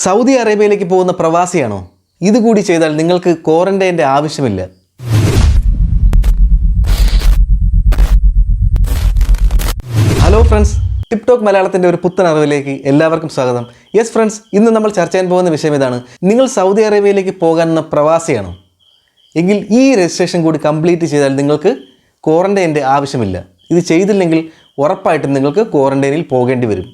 Saudi അറേബ്യയിലേക്ക് പോകുന്ന പ്രവാസിയാണോ? ഇതുകൂടി ചെയ്താൽ നിങ്ങൾക്ക് ക്വാറന്റൈൻ്റെ ആവശ്യമില്ല. ഹലോ ഫ്രണ്ട്സ്, ടിപ് ടോക്ക് മലയാളത്തിൻ്റെ ഒരു പുത്തൻ അറിവിലേക്ക് എല്ലാവർക്കും സ്വാഗതം. യെസ് ഫ്രണ്ട്സ്, ഇന്ന് നമ്മൾ ചർച്ച ചെയ്യാൻ പോകുന്ന വിഷയം ഇതാണ്. നിങ്ങൾ സൗദി അറേബ്യയിലേക്ക് പോകാനുള്ള പ്രവാസിയാണോ? എങ്കിൽ ഈ രജിസ്ട്രേഷൻ കൂടി കംപ്ലീറ്റ് ചെയ്താൽ നിങ്ങൾക്ക് ക്വാറന്റൈൻ്റെ ആവശ്യമില്ല. ഇത് ചെയ്തില്ലെങ്കിൽ ഉറപ്പായിട്ടും നിങ്ങൾക്ക് ക്വാറന്റൈനിൽ പോകേണ്ടി വരും.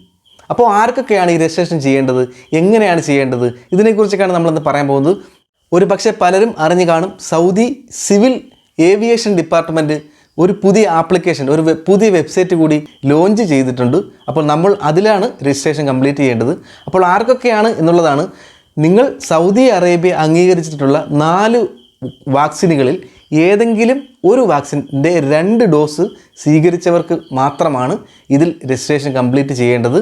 അപ്പോൾ ആർക്കൊക്കെയാണ് ഈ രജിസ്ട്രേഷൻ ചെയ്യേണ്ടത്, എങ്ങനെയാണ് ചെയ്യേണ്ടത്, ഇതിനെക്കുറിച്ചൊക്കെയാണ് നമ്മളിന്ന് പറയാൻ പോകുന്നത്. ഒരു പക്ഷേ പലരും അറിഞ്ഞു കാണും, സൗദി സിവിൽ ഏവിയേഷൻ ഡിപ്പാർട്ട്മെൻറ്റ് ഒരു പുതിയ ആപ്ലിക്കേഷൻ, ഒരു പുതിയ വെബ്സൈറ്റ് കൂടി ലോഞ്ച് ചെയ്തിട്ടുണ്ട്. അപ്പോൾ നമ്മൾ അതിലാണ് രജിസ്ട്രേഷൻ കംപ്ലീറ്റ് ചെയ്യേണ്ടത്. അപ്പോൾ ആർക്കൊക്കെയാണ് എന്നുള്ളതാണ്. നിങ്ങൾ സൗദി അറേബ്യ അംഗീകരിച്ചിട്ടുള്ള 4 വാക്സിനുകളിൽ ഏതെങ്കിലും ഒരു വാക്സിൻ്റെ 2 ഡോസ് സ്വീകരിച്ചവർക്ക് മാത്രമാണ് ഇതിൽ രജിസ്ട്രേഷൻ കംപ്ലീറ്റ് ചെയ്യേണ്ടത്.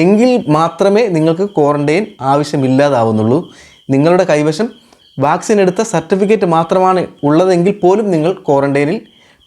എങ്കിൽ മാത്രമേ നിങ്ങൾക്ക് ക്വാറന്റൈൻ ആവശ്യമില്ലാതാവുന്നുള്ളൂ. നിങ്ങളുടെ കൈവശം വാക്സിൻ എടുത്ത സർട്ടിഫിക്കറ്റ് മാത്രമാണ് ഉള്ളതെങ്കിൽ പോലും നിങ്ങൾ ക്വാറന്റൈനിൽ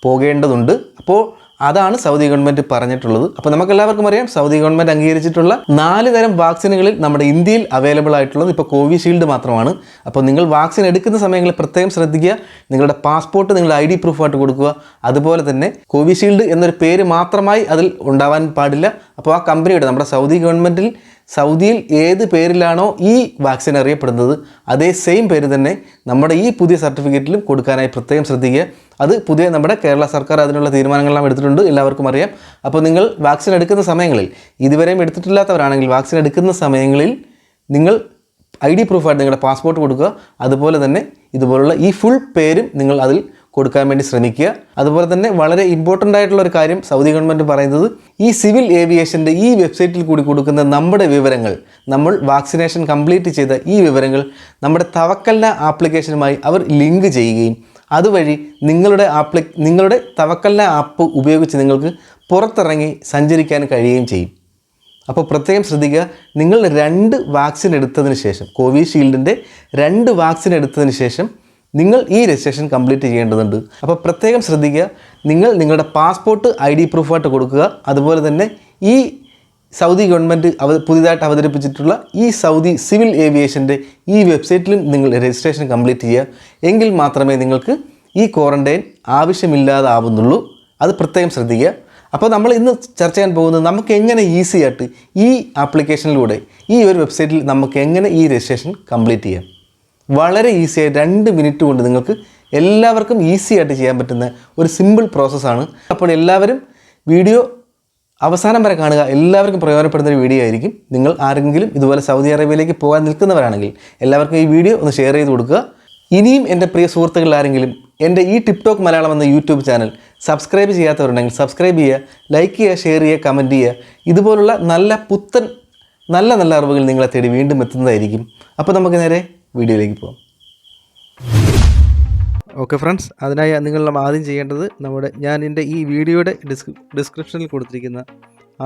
പോകേണ്ടതുണ്ട്. അപ്പോൾ അതാണ് സൗദി ഗവൺമെൻറ് പറഞ്ഞിട്ടുള്ളത്. അപ്പോൾ നമുക്കെല്ലാവർക്കും അറിയാം, സൗദി ഗവൺമെൻറ് അംഗീകരിച്ചിട്ടുള്ള 4 തരം വാക്സിനുകളിൽ നമ്മുടെ ഇന്ത്യയിൽ അവൈലബിൾ ആയിട്ടുള്ളത് ഇപ്പോൾ കോവിഷീൽഡ് മാത്രമാണ്. അപ്പോൾ നിങ്ങൾ വാക്സിൻ എടുക്കുന്ന സമയങ്ങളിൽ പ്രത്യേകം ശ്രദ്ധിക്കുക. നിങ്ങളുടെ പാസ്പോർട്ട് നിങ്ങളുടെ ID പ്രൂഫായിട്ട് കൊടുക്കുക. അതുപോലെ തന്നെ കോവിഷീൽഡ് എന്നൊരു പേര് മാത്രമായി അതിൽ ഉണ്ടാവാൻ പാടില്ല. അപ്പോൾ ആ കമ്പനിയുടെ, നമ്മുടെ സൗദി ഗവൺമെൻറ്റിൽ സൗദിയിൽ ഏത് പേരിലാണോ ഈ വാക്സിൻ അറിയപ്പെടുന്നത് അതേ സെയിം പേര് തന്നെ നമ്മുടെ ഈ പുതിയ സർട്ടിഫിക്കറ്റിലും കൊടുക്കാനായി പ്രത്യേകം ശ്രദ്ധിക്കുക. അത് പുതിയ നമ്മുടെ കേരള സർക്കാർ അതിനുള്ള തീരുമാനങ്ങളെല്ലാം എടുത്തിട്ടുണ്ട്, എല്ലാവർക്കും അറിയാം. അപ്പോൾ നിങ്ങൾ വാക്സിൻ എടുക്കുന്ന സമയങ്ങളിൽ, ഇതുവരെയും എടുത്തിട്ടില്ലാത്തവരാണെങ്കിൽ വാക്സിൻ എടുക്കുന്ന സമയങ്ങളിൽ നിങ്ങൾ ID പ്രൂഫായിട്ട് നിങ്ങളുടെ പാസ്പോർട്ട് കൊടുക്കുക. അതുപോലെ തന്നെ ഇതുപോലുള്ള ഈ ഫുൾ പേരും നിങ്ങൾ അതിൽ കൊടുക്കാൻ വേണ്ടി ശ്രമിക്കുക. അതുപോലെ തന്നെ വളരെ ഇമ്പോർട്ടൻ്റ് ആയിട്ടുള്ള ഒരു കാര്യം സൗദി ഗവൺമെൻറ് പറയുന്നത്, ഈ സിവിൽ ഏവിയേഷൻ്റെ ഈ വെബ്സൈറ്റിൽ കൂടി കൊടുക്കുന്ന നമ്മുടെ വിവരങ്ങൾ, നമ്മൾ വാക്സിനേഷൻ കംപ്ലീറ്റ് ചെയ്ത ഈ വിവരങ്ങൾ നമ്മുടെ തവക്കൽന ആപ്ലിക്കേഷനുമായി അവർ ലിങ്ക് ചെയ്യുകയും അതുവഴി നിങ്ങളുടെ തവക്കൽന ആപ്പ് ഉപയോഗിച്ച് നിങ്ങൾക്ക് പുറത്തിറങ്ങി സഞ്ചരിക്കാൻ കഴിയുകയും ചെയ്യും. അപ്പോൾ പ്രത്യേകം ശ്രദ്ധിക്കുക, നിങ്ങൾ 2 വാക്സിൻ എടുത്തതിന് ശേഷം, കോവിഷീൽഡിൻ്റെ 2 വാക്സിൻ എടുത്തതിന് ശേഷം നിങ്ങൾ ഈ രജിസ്ട്രേഷൻ കംപ്ലീറ്റ് ചെയ്യേണ്ടതുണ്ട്. അപ്പോൾ പ്രത്യേകം ശ്രദ്ധിക്കുക, നിങ്ങൾ നിങ്ങളുടെ പാസ്പോർട്ട് ID പ്രൂഫായിട്ട് കൊടുക്കുക. അതുപോലെ തന്നെ ഈ സൗദി ഗവൺമെൻറ് പുതിയതായിട്ട് അവതരിപ്പിച്ചിട്ടുള്ള ഈ സൗദി സിവിൽ ഏവിയേഷൻ്റെ ഈ വെബ്സൈറ്റിലും നിങ്ങൾ രജിസ്ട്രേഷൻ കംപ്ലീറ്റ് ചെയ്യുക. എങ്കിൽ മാത്രമേ നിങ്ങൾക്ക് ഈ ക്വാറന്റൈൻ ആവശ്യമില്ലാതാവുന്നുള്ളൂ. അത് പ്രത്യേകം ശ്രദ്ധിക്കുക. അപ്പോൾ നമ്മൾ ഇന്ന് ചർച്ച ചെയ്യാൻ പോകുന്നത്, നമുക്ക് എങ്ങനെ ഈസി ആയിട്ട് ഈ ആപ്ലിക്കേഷനിലൂടെ, ഈ ഒരു വെബ്സൈറ്റിൽ നമുക്ക് എങ്ങനെ ഈ രജിസ്ട്രേഷൻ കംപ്ലീറ്റ് ചെയ്യാം. വളരെ ഈസിയായി 2 മിനിറ്റ് കൊണ്ട് നിങ്ങൾക്ക് എല്ലാവർക്കും ഈസി ആയിട്ട് ചെയ്യാൻ പറ്റുന്ന ഒരു സിമ്പിൾ പ്രോസസ്സാണ്. അപ്പോൾ എല്ലാവരും വീഡിയോ അവസാനം വരെ കാണുക. എല്ലാവർക്കും പ്രയോജനപ്പെടുന്ന ഒരു വീഡിയോ ആയിരിക്കും. നിങ്ങൾ ആരെങ്കിലും ഇതുപോലെ സൗദി അറേബ്യയിലേക്ക് പോകാൻ നിൽക്കുന്നവരാണെങ്കിൽ എല്ലാവർക്കും ഈ വീഡിയോ ഒന്ന് ഷെയർ ചെയ്ത് കൊടുക്കുക. ഇനിയും എൻ്റെ പ്രിയ സുഹൃത്തുക്കൾ ആരെങ്കിലും എൻ്റെ ഈ ടിപ് ടോക്ക് മലയാളം എന്ന യൂട്യൂബ് ചാനൽ സബ്സ്ക്രൈബ് ചെയ്യാത്തവരുണ്ടെങ്കിൽ സബ്സ്ക്രൈബ് ചെയ്യുക, ലൈക്ക് ചെയ്യുക, ഷെയർ ചെയ്യുക, കമൻറ്റ് ചെയ്യുക. ഇതുപോലുള്ള നല്ല അറിവുകൾ നിങ്ങളെ തേടി വീണ്ടും എത്തുന്നതായിരിക്കും. അപ്പോൾ നമുക്ക് നേരെ വീഡിയോയിലേക്ക് പോകാം. ഓക്കെ ഫ്രണ്ട്സ്, അതിനായി നിങ്ങൾ ആദ്യം ചെയ്യേണ്ടത്, ഞാൻ എൻ്റെ ഈ വീഡിയോയുടെ ഡിസ്ക്രിപ്ഷനിൽ കൊടുത്തിരിക്കുന്ന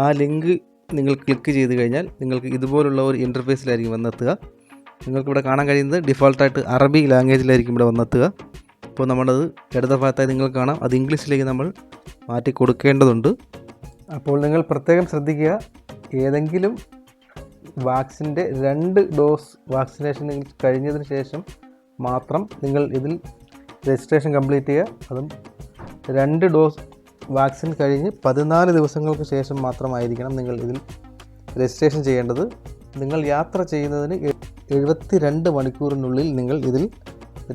ആ ലിങ്ക് നിങ്ങൾ ക്ലിക്ക് ചെയ്ത് കഴിഞ്ഞാൽ നിങ്ങൾക്ക് ഇതുപോലുള്ള ഒരു ഇൻ്റർഫേസിലായിരിക്കും വന്നെത്തുക. നിങ്ങൾക്കിവിടെ കാണാൻ കഴിയുന്നത് ഡിഫോൾട്ടായിട്ട് അറബി ലാംഗ്വേജിലായിരിക്കും ഇവിടെ വന്നെത്തുക. അപ്പോൾ നമ്മളത് ഇടത ഭാഗത്തായി നിങ്ങൾക്ക് കാണാം, അത് ഇംഗ്ലീഷിലേക്ക് നമ്മൾ മാറ്റി കൊടുക്കേണ്ടതുണ്ട്. അപ്പോൾ നിങ്ങൾ പ്രത്യേകം ശ്രദ്ധിക്കുക, ഏതെങ്കിലും വാക്സിൻ്റെ 2 ഡോസ് വാക്സിനേഷൻ കഴിഞ്ഞതിന് ശേഷം മാത്രം നിങ്ങൾ ഇതിൽ രജിസ്ട്രേഷൻ കംപ്ലീറ്റ് ചെയ്യുക. അതും 2 ഡോസ് വാക്സിൻ കഴിഞ്ഞ് 14 ദിവസങ്ങൾക്ക് ശേഷം മാത്രമായിരിക്കണം നിങ്ങൾ ഇതിൽ രജിസ്ട്രേഷൻ ചെയ്യേണ്ടത്. നിങ്ങൾ യാത്ര ചെയ്യുന്നതിന് 72 മണിക്കൂറിനുള്ളിൽ നിങ്ങൾ ഇതിൽ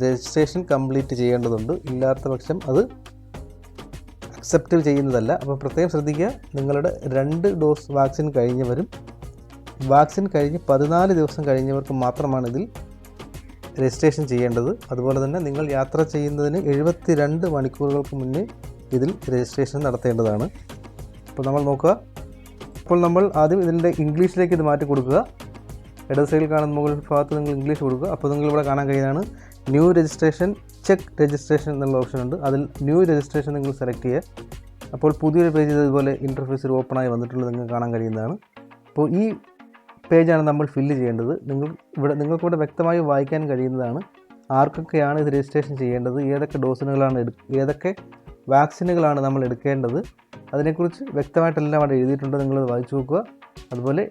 രജിസ്ട്രേഷൻ കംപ്ലീറ്റ് ചെയ്യേണ്ടതുണ്ട്. ഇല്ലാത്ത പക്ഷം അത് അക്സെപ്റ്റ് ചെയ്യുന്നതല്ല. അപ്പോൾ പ്രത്യേകം ശ്രദ്ധിക്കുക, നിങ്ങളുടെ 2 ഡോസ് വാക്സിൻ കഴിഞ്ഞവരും വാക്സിൻ കഴിഞ്ഞ് 14 ദിവസം കഴിഞ്ഞവർക്ക് മാത്രമാണ് ഇതിൽ രജിസ്ട്രേഷൻ ചെയ്യേണ്ടത്. അതുപോലെ തന്നെ നിങ്ങൾ യാത്ര ചെയ്യുന്നതിന് 72 മണിക്കൂറുകൾക്ക് മുന്നേ ഇതിൽ രജിസ്ട്രേഷൻ നടത്തേണ്ടതാണ്. അപ്പോൾ നമ്മൾ നോക്കുക. അപ്പോൾ നമ്മൾ ആദ്യം ഇതിൻ്റെ ഇംഗ്ലീഷിലേക്ക് ഇത് മാറ്റി കൊടുക്കുക. ഇടത് സൈഡിൽ കാണുന്ന മുകളിൽ ഭാഗത്ത് നിങ്ങൾ ഇംഗ്ലീഷ് കൊടുക്കുക. അപ്പോൾ നിങ്ങളിവിടെ കാണാൻ കഴിയുന്നതാണ് ന്യൂ രജിസ്ട്രേഷൻ, ചെക്ക് രജിസ്ട്രേഷൻ എന്നുള്ള ഓപ്ഷൻ ഉണ്ട്. അതിൽ ന്യൂ രജിസ്ട്രേഷൻ നിങ്ങൾ സെലക്ട് ചെയ്യുക. അപ്പോൾ പുതിയൊരു പേജ് ഇതുപോലെ ഇൻ്റർഫേസിൽ ഓപ്പണായി വന്നിട്ടുള്ളത് നിങ്ങൾക്ക് കാണാൻ കഴിയുന്നതാണ്. അപ്പോൾ ഈ പേജാണ് നമ്മൾ ഫില്ല് ചെയ്യേണ്ടത്. നിങ്ങൾക്കിവിടെ വ്യക്തമായി വായിക്കാൻ കഴിയുന്നതാണ് ആർക്കൊക്കെയാണ് ഇത് രജിസ്ട്രേഷൻ ചെയ്യേണ്ടത്, ഏതൊക്കെ വാക്സിനുകളാണ് നമ്മൾ എടുക്കേണ്ടത്, അതിനെക്കുറിച്ച് വ്യക്തമായിട്ടെല്ലാം അവിടെ എഴുതിയിട്ടുണ്ട്. നിങ്ങളത് വായിച്ചു നോക്കുക. അതുപോലെ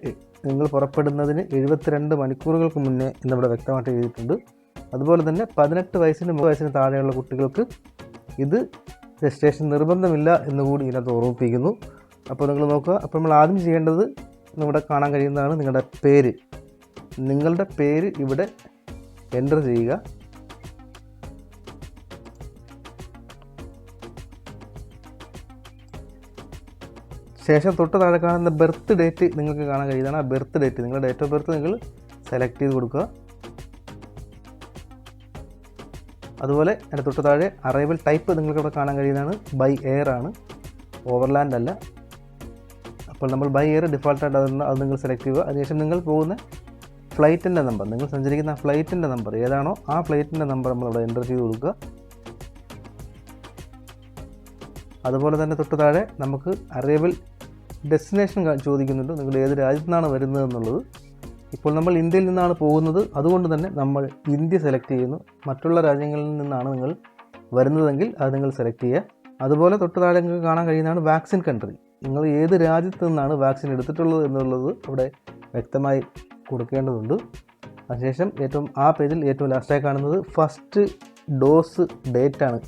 നിങ്ങൾ പുറപ്പെടുന്നതിന് 72 മണിക്കൂറുകൾക്ക് മുന്നേ എന്നിവിടെ വ്യക്തമായിട്ട് എഴുതിയിട്ടുണ്ട്. അതുപോലെ തന്നെ 18 വയസ്സിന് താഴെയുള്ള കുട്ടികൾക്ക് ഇത് രജിസ്ട്രേഷൻ നിർബന്ധമില്ല എന്നുകൂടി ഇതിനകത്ത് ഓർമ്മിപ്പിക്കുന്നു. അപ്പോൾ നിങ്ങൾ നോക്കുക. അപ്പോൾ നമ്മൾ ആദ്യം ചെയ്യേണ്ടത് ഇവിടെ കാണാൻ കഴിയുന്നതാണ് നിങ്ങളുടെ പേര് ഇവിടെ എൻ്റർ ചെയ്യുക. ശേഷം തൊട്ട് താഴെ കാണുന്ന ബർത്ത് ഡേറ്റ് നിങ്ങൾക്ക് കാണാൻ കഴിയുന്നതാണ്. ആ ബർത്ത് ഡേറ്റ്, നിങ്ങളുടെ ഡേറ്റ് ഓഫ് ബർത്ത് നിങ്ങൾ സെലക്ട് ചെയ്ത് കൊടുക്കുക. അതുപോലെ അതിൻ്റെ തൊട്ട് താഴെ അറൈവൽ ടൈപ്പ് നിങ്ങൾക്ക് ഇവിടെ കാണാൻ കഴിയുന്നതാണ്. ബൈ എയർ ആണ്, ഓവർലാൻഡ് അല്ല. അപ്പോൾ നമ്മൾ ബൈ എയർ ഡിഫോൾട്ടായിട്ട് അത് നിങ്ങൾ സെലക്ട് ചെയ്യുക. അതിനുശേഷം നിങ്ങൾ പോകുന്ന ഫ്ലൈറ്റിൻ്റെ നമ്പർ, നിങ്ങൾ സഞ്ചരിക്കുന്ന ഫ്ലൈറ്റിൻ്റെ നമ്പർ ഏതാണോ ആ ഫ്ലൈറ്റിൻ്റെ നമ്പർ നമ്മളിവിടെ എൻ്റർ ചെയ്ത് കൊടുക്കുക. അതുപോലെ തന്നെ തൊട്ട് താഴെ നമുക്ക് അറൈവൽ ഡെസ്റ്റിനേഷൻ ചോദിക്കുന്നുണ്ട്, നിങ്ങൾ ഏത് രാജ്യത്തു നിന്നാണ് വരുന്നത് എന്നുള്ളത്. ഇപ്പോൾ നമ്മൾ ഇന്ത്യയിൽ നിന്നാണ് പോകുന്നത്, അതുകൊണ്ട് തന്നെ നമ്മൾ ഇന്ത്യ സെലക്ട് ചെയ്യുന്നു. മറ്റുള്ള രാജ്യങ്ങളിൽ നിന്നാണ് നിങ്ങൾ വരുന്നതെങ്കിൽ അത് നിങ്ങൾ സെലക്ട് ചെയ്യുക. അതുപോലെ തൊട്ട് താഴെ നിങ്ങൾക്ക് കാണാൻ കഴിയുന്നതാണ് വാക്സിൻ കൺട്രി. നിങ്ങൾ ഏത് രാജ്യത്തു നിന്നാണ് വാക്സിൻ എടുത്തിട്ടുള്ളത് എന്നുള്ളത് അവിടെ വ്യക്തമായി കൊടുക്കേണ്ടതുണ്ട്. അതിനുശേഷം ആ പേജിൽ ഏറ്റവും ലാസ്റ്റായി കാണുന്നത് ഫസ്റ്റ് ഡോസ് ഡേറ്റാണ്.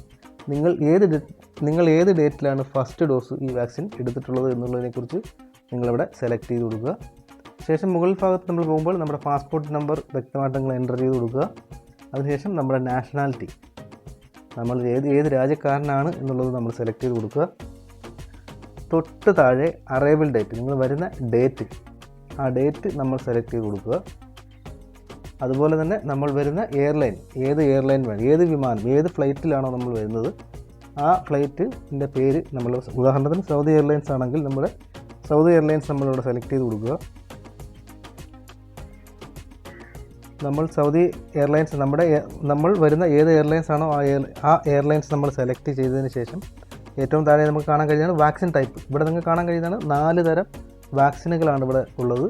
നിങ്ങൾ ഏത് ഡേറ്റിലാണ് ഫസ്റ്റ് ഡോസ് ഈ വാക്സിൻ എടുത്തിട്ടുള്ളത് എന്നുള്ളതിനെക്കുറിച്ച് നിങ്ങളിവിടെ സെലക്ട് ചെയ്ത് കൊടുക്കുക. ശേഷം മുകൾ ഭാഗത്ത് നമ്മൾ പോകുമ്പോൾ നമ്മുടെ പാസ്പോർട്ട് നമ്പർ വ്യക്തമായിട്ട് നിങ്ങൾ എൻ്റർ ചെയ്ത് കൊടുക്കുക. അതിനുശേഷം നമ്മുടെ നാഷണാലിറ്റി, നമ്മൾ ഏത് രാജ്യക്കാരനാണ് എന്നുള്ളത് നമ്മൾ സെലക്ട് ചെയ്ത് കൊടുക്കുക. തൊട്ട് താഴെ അറൈവൽ ഡേറ്റ്, നിങ്ങൾ വരുന്ന ഡേറ്റ്, ആ ഡേറ്റ് നമ്മൾ സെലക്ട് ചെയ്ത് കൊടുക്കുക. അതുപോലെ തന്നെ നമ്മൾ വരുന്ന എയർലൈൻ, ഏത് എയർലൈൻ വേണം, ഏത് വിമാനം, ഏത് ഫ്ലൈറ്റിലാണോ നമ്മൾ വരുന്നത് ആ ഫ്ലൈറ്റിൻ്റെ പേര് നമ്മൾ, ഉദാഹരണത്തിന് സൗദി എയർലൈൻസ് ആണെങ്കിൽ നമ്മുടെ സൗദി എയർലൈൻസ് നമ്മളിവിടെ സെലക്ട് ചെയ്ത് കൊടുക്കുക. നമ്മൾ സൗദി എയർലൈൻസ് നമ്മൾ വരുന്ന ഏത് എയർലൈൻസ് ആണോ ആ എയർലൈൻസ് നമ്മൾ സെലക്ട് ചെയ്തതിന് ശേഷം ഏറ്റവും താഴെ നമുക്ക് കാണാൻ കഴിയുന്നതാണ് വാക്സിൻ ടൈപ്പ്. ഇവിടെ നിങ്ങൾക്ക് കാണാൻ കഴിയുന്നതാണ് 4 തരം വാക്സിനുകളാണ് ഇവിടെ ഉള്ളത്.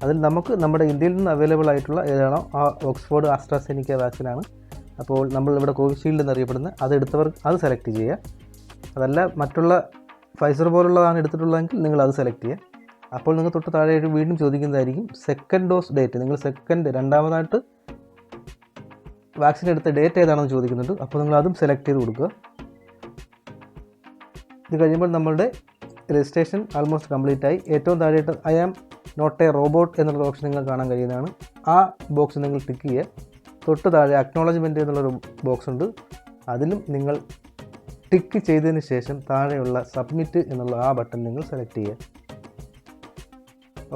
അതിൽ നമുക്ക് നമ്മുടെ ഇന്ത്യയിൽ നിന്ന് അവൈലബിൾ ആയിട്ടുള്ള ഏതാണോ ആ ഓക്സ്ഫോർഡ് ആസ്ട്രാസെനിക്ക വാക്സിനാണ്. അപ്പോൾ നമ്മൾ ഇവിടെ കോവിഷീൽഡ് എന്നറിയപ്പെടുന്ന അതെടുത്തവർ അത് സെലക്ട് ചെയ്യുക. അതല്ല മറ്റുള്ള ഫൈസർ പോലുള്ളതാണ് എടുത്തിട്ടുള്ളതെങ്കിൽ നിങ്ങൾ അത് സെലക്ട് ചെയ്യുക. അപ്പോൾ നിങ്ങൾ തൊട്ട് താഴെ വീണ്ടും ചോദിക്കുന്നതായിരിക്കും സെക്കൻഡ് ഡോസ് ഡേറ്റ്, നിങ്ങൾ രണ്ടാമതായിട്ട് വാക്സിൻ എടുത്ത ഡേറ്റ് ഏതാണെന്ന് ചോദിക്കുന്നുണ്ട്. അപ്പോൾ നിങ്ങൾ അതും സെലക്ട് ചെയ്ത് കൊടുക്കുക. ഇത് കഴിയുമ്പോൾ നമ്മളുടെ രജിസ്ട്രേഷൻ ആൾമോസ്റ്റ് കംപ്ലീറ്റ് ആയി. ഏറ്റവും താഴെയായിട്ട് I am not a robot എന്നുള്ള ഓപ്ഷൻ നിങ്ങൾ കാണാൻ കഴിയുന്നതാണ്. ആ ബോക്സ് നിങ്ങൾ ടിക്ക് ചെയ്യുക. തൊട്ട് താഴെ അക്നോളജ്മെൻറ്റ് എന്നുള്ളൊരു ബോക്സ് ഉണ്ട്, അതിലും നിങ്ങൾ ടിക്ക് ചെയ്തതിന് ശേഷം താഴെയുള്ള സബ്മിറ്റ് എന്നുള്ള ആ ബട്ടൺ നിങ്ങൾ സെലക്ട് ചെയ്യുക.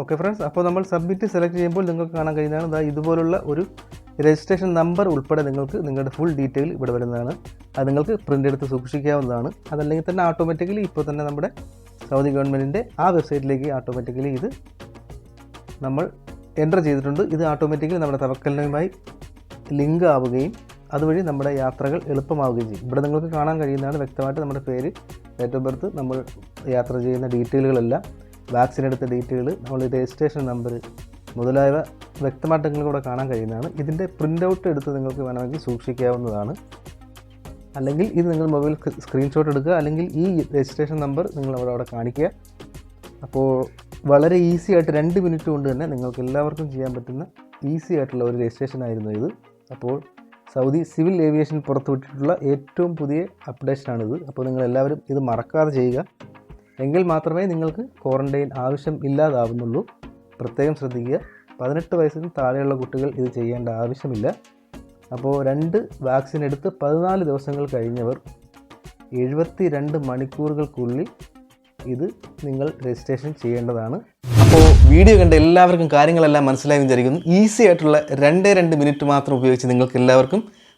ഓക്കെ ഫ്രണ്ട്സ്, അപ്പോൾ നമ്മൾ സബ്മിറ്റ് സെലക്ട് ചെയ്യുമ്പോൾ നിങ്ങൾക്ക് കാണാൻ കഴിയുന്നതാണ് ഇതുപോലുള്ള ഒരു രജിസ്ട്രേഷൻ നമ്പർ ഉൾപ്പെടെ നിങ്ങൾക്ക് നിങ്ങളുടെ ഫുൾ ഡീറ്റെയിൽ ഇവിടെ വരുന്നതാണ്. അത് നിങ്ങൾക്ക് പ്രിൻ്റ് എടുത്ത് സൂക്ഷിക്കാവുന്നതാണ്. അതല്ലെങ്കിൽ തന്നെ ഓട്ടോമാറ്റിക്കലി ഇപ്പോൾ തന്നെ നമ്മുടെ സൗദി ഗവൺമെൻറ്റിൻ്റെ ആ വെബ്സൈറ്റിലേക്ക് ഓട്ടോമാറ്റിക്കലി ഇത് നമ്മൾ എൻ്റർ ചെയ്തിട്ടുണ്ട്. ഇത് ഓട്ടോമാറ്റിക്കലി നമ്മുടെ തവക്കലിനുമായി ലിങ്ക് ആവുകയും അതുവഴി നമ്മുടെ യാത്രകൾ എളുപ്പമാവുകയും ചെയ്യും. ഇവിടെ നിങ്ങൾക്ക് കാണാൻ കഴിയുന്നതാണ് വ്യക്തമായിട്ട് നമ്മുടെ പേര്, ഡേറ്റ് ഓഫ് ബർത്ത്, നമ്മൾ യാത്ര ചെയ്യുന്ന ഡീറ്റെയിലുകളെല്ലാം, വാക്സിൻ എടുത്ത ഡീറ്റെയിൽ, നമ്മൾ രജിസ്ട്രേഷൻ നമ്പർ മുതലായവ വ്യക്തമായിട്ട് നിങ്ങൾക്ക് ഇവിടെ കാണാൻ കഴിയുന്നതാണ്. ഇതിൻ്റെ പ്രിൻ്റ് ഔട്ട് എടുത്ത് നിങ്ങൾക്ക് വേണമെങ്കിൽ സൂക്ഷിക്കാവുന്നതാണ്. അല്ലെങ്കിൽ ഇത് നിങ്ങൾ മൊബൈൽ സ്ക്രീൻഷോട്ട് എടുക്കുക, അല്ലെങ്കിൽ ഈ രജിസ്ട്രേഷൻ നമ്പർ നിങ്ങൾ അവിടെ കാണിക്കുക. അപ്പോൾ വളരെ ഈസി ആയിട്ട് 2 മിനിറ്റ് കൊണ്ട് തന്നെ നിങ്ങൾക്ക് എല്ലാവർക്കും ചെയ്യാൻ പറ്റുന്ന ഈസി ആയിട്ടുള്ള ഒരു രജിസ്ട്രേഷൻ ആയിരുന്നു ഇത്. അപ്പോൾ സൗദി സിവിൽ ഏവിയേഷൻ പുറത്തുവിട്ടിട്ടുള്ള ഏറ്റവും പുതിയ അപ്ഡേഷനാണിത്. അപ്പോൾ നിങ്ങളെല്ലാവരും ഇത് മറക്കാതെ ചെയ്യുക. എങ്കിൽ മാത്രമേ നിങ്ങൾക്ക് ക്വാറൻറ്റൈൻ ആവശ്യം ഇല്ലാതാവുന്നുള്ളൂ. പ്രത്യേകം ശ്രദ്ധിക്കുക, 18 വയസ്സിന് താഴെയുള്ള കുട്ടികൾ ഇത് ചെയ്യേണ്ട ആവശ്യമില്ല. അപ്പോൾ 2 വാക്സിൻ എടുത്ത് 14 ദിവസങ്ങൾ കഴിഞ്ഞവർ 72 മണിക്കൂറുകൾക്കുള്ളിൽ ഇത് നിങ്ങൾ രജിസ്ട്രേഷൻ ചെയ്യേണ്ടതാണ്. അപ്പോൾ വീഡിയോ കണ്ട എല്ലാവർക്കും കാര്യങ്ങളെല്ലാം മനസ്സിലായി വിചാരിക്കുന്നു. ഈസി ആയിട്ടുള്ള 2 മിനിറ്റ് മാത്രം ഉപയോഗിച്ച്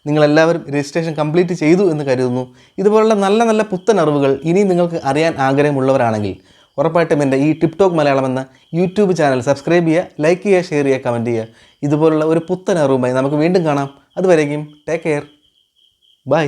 നിങ്ങളെല്ലാവരും രജിസ്ട്രേഷൻ കംപ്ലീറ്റ് ചെയ്തു എന്ന് കരുതുന്നു. ഇതുപോലുള്ള നല്ല നല്ല പുത്തൻ അറിവുകൾ ഇനിയും നിങ്ങൾക്ക് അറിയാൻ ആഗ്രഹമുള്ളവരാണെങ്കിൽ ഉറപ്പായിട്ടും എൻ്റെ ഈ ടിപ്ടോക്ക് മലയാളം എന്ന യൂട്യൂബ് ചാനൽ സബ്സ്ക്രൈബ് ചെയ്യുക, ലൈക്ക് ചെയ്യുക, ഷെയർ ചെയ്യുക, കമൻറ്റ് ചെയ്യുക. ഇതുപോലുള്ള ഒരു പുത്തൻ അറിവുമായി നമുക്ക് വീണ്ടും കാണാം. അതുവരേക്കും ടേക്ക് കെയർ, ബൈ.